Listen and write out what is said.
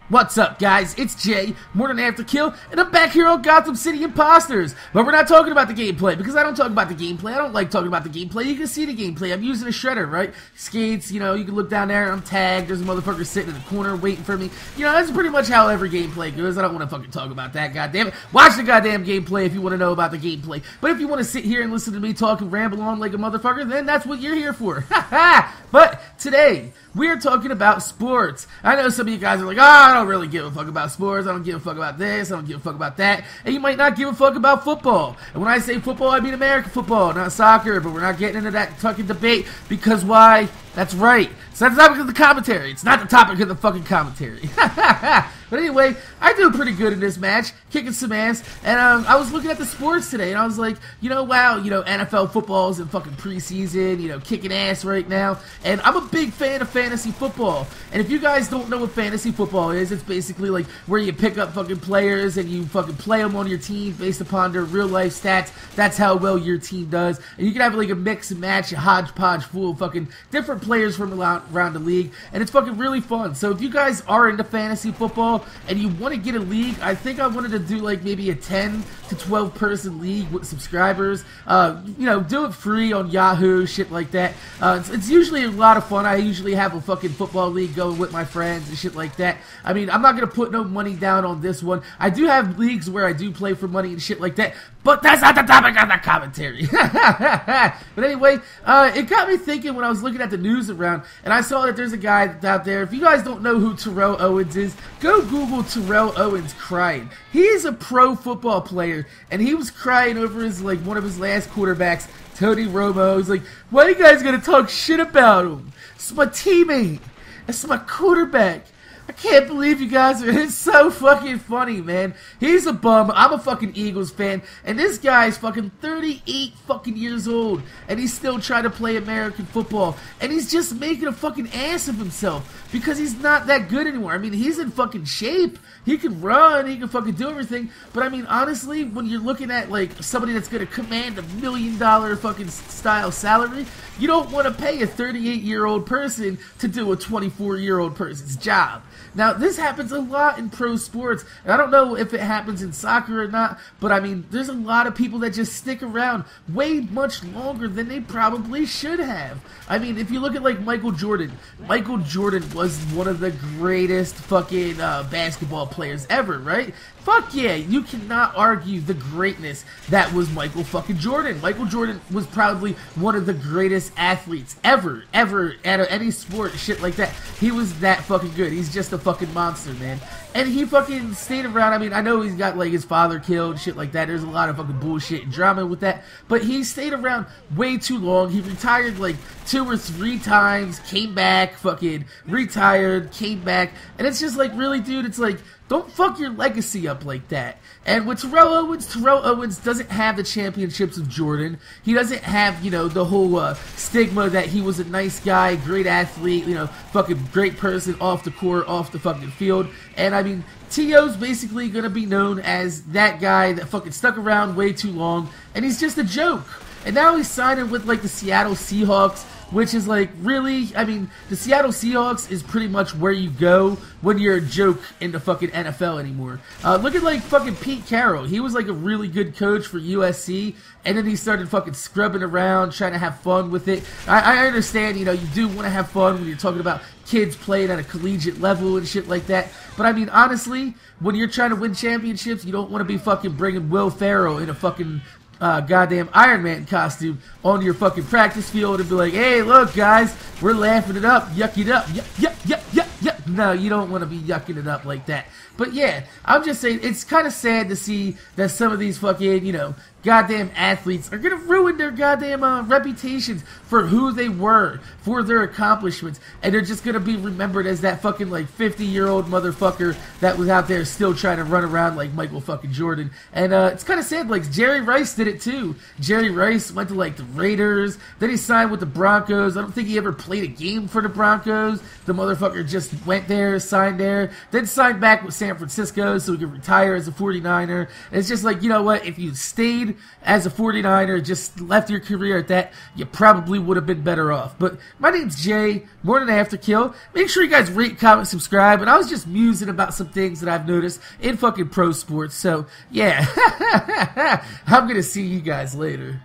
What's up, guys? It's Jay, more than After Kill, and I'm back here on Gotham City Impostors. But we're not talking about the gameplay, because I don't talk about the gameplay. I don't like talking about the gameplay. You can see the gameplay. I'm using a shredder, right? Skates, you can look down there, I'm tagged, there's a motherfucker sitting in the corner waiting for me. That's pretty much how every gameplay goes. I don't want to fucking talk about that, goddammit. Watch the goddamn gameplay if you want to know about the gameplay. But if you want to sit here and listen to me talk and ramble on like a motherfucker, then that's what you're here for. Ha. But today, we're talking about sports. I know some of you guys are like, I don't really give a fuck about sports. I don't give a fuck about this. I don't give a fuck about that. And you might not give a fuck about football. And when I say football, I mean American football, not soccer. But we're not getting into that fucking debate because why? That's right. It's not the topic of the commentary. It's not the topic of the fucking commentary. But anyway, I do pretty good in this match, kicking some ass. And I was looking at the sports today, and I was like, wow, NFL football's in fucking preseason, kicking ass right now. And I'm a big fan of fantasy football. And if you guys don't know what fantasy football is, it's basically like where you pick up fucking players and you fucking play them on your team based upon their real life stats. That's how well your team does. And you can have like a mix and match, a hodgepodge full of fucking different players from around the league. And it's fucking really fun. So if you guys are into fantasy football and you want to get a league, I think I wanted to do like maybe a 10 to 12 person league with subscribers. Do it free on Yahoo, shit like that. It's usually a lot of fun. I usually have a fucking football league going with my friends and shit like that. I mean, I'm not going to put no money down on this one. I do have leagues where I do play for money and shit like that, but that's not the topic of the commentary. But anyway, it got me thinking when I was looking at the news around, and I saw that there's a guy out there. If you guys don't know who Terrell Owens is, go Google Terrell Owens crying. He is a pro football player, and he was crying over one of his last quarterbacks, Tony Romo. He's like, why are you guys gonna talk shit about him? It's my teammate. It's my quarterback. I can't believe you guys are. It's so fucking funny, man. He's a bum. I'm a fucking Eagles fan, and this guy's fucking 38 fucking years old, and he's still trying to play American football, and he's just making a fucking ass of himself because he's not that good anymore. I mean, he's in fucking shape. He can run. He can fucking do everything. But I mean, honestly, when you're looking at like somebody that's gonna command $1 million fucking style salary, you don't want to pay a 38-year-old person to do a 24-year-old person's job. Now, this happens a lot in pro sports, and I don't know if it happens in soccer or not, but I mean, there's a lot of people that just stick around way much longer than they probably should have. I mean, if you look at like Michael Jordan was one of the greatest fucking basketball players ever, right? Fuck yeah, you cannot argue the greatness that was Michael fucking Jordan. Michael Jordan was probably one of the greatest athletes ever at any sport, shit like that. He was that fucking good. He's just a fucking monster, man. And he fucking stayed around. I mean, I know he's got like his father killed, shit like that. There's a lot of fucking bullshit and drama with that. But he stayed around way too long. He retired like 2 or 3 times, came back, fucking retired, came back. And it's just like, really, dude, it's like, don't fuck your legacy up like that. And with Terrell Owens doesn't have the championships of Jordan. He doesn't have, the whole stigma that he was a nice guy, great athlete, fucking great person off the court, off the fucking field. And I mean, T.O.'s basically gonna be known as that guy that fucking stuck around way too long, and he's just a joke. And now he's signing with like the Seattle Seahawks, which is like, really, I mean, the Seattle Seahawks is pretty much where you go when you're a joke in the fucking NFL anymore. Look at like fucking Pete Carroll. He was like a really good coach for USC, and then he started fucking scrubbing around, trying to have fun with it. I understand, you do want to have fun when you're talking about kids playing at a collegiate level and shit like that. But I mean, honestly, when you're trying to win championships, you don't want to be fucking bringing Will Ferrell in a fucking goddamn Iron Man costume on your fucking practice field and be like, hey, look, guys, we're laughing it up, yuck it up, yuck. No, you don't want to be yucking it up like that. But yeah, I'm just saying, it's kind of sad to see that some of these fucking, goddamn athletes are gonna ruin their goddamn reputations for who they were, for their accomplishments, and they're just gonna be remembered as that fucking like 50-year-old motherfucker that was out there still trying to run around like Michael fucking Jordan. And it's kind of sad, like Jerry Rice did it too. Jerry Rice went to like the Raiders, then he signed with the Broncos. I don't think he ever played a game for the Broncos. The motherfucker just went there, signed there, then signed back with San Francisco so he could retire as a 49er. And it's just like, you know what, if you stayed played as a 49er, just left your career at that, you probably would have been better off. But my name's Jay, Morning After Kill. Make sure you guys rate, comment, subscribe. And I was just musing about some things that I've noticed in fucking pro sports. So, yeah. I'm going to see you guys later.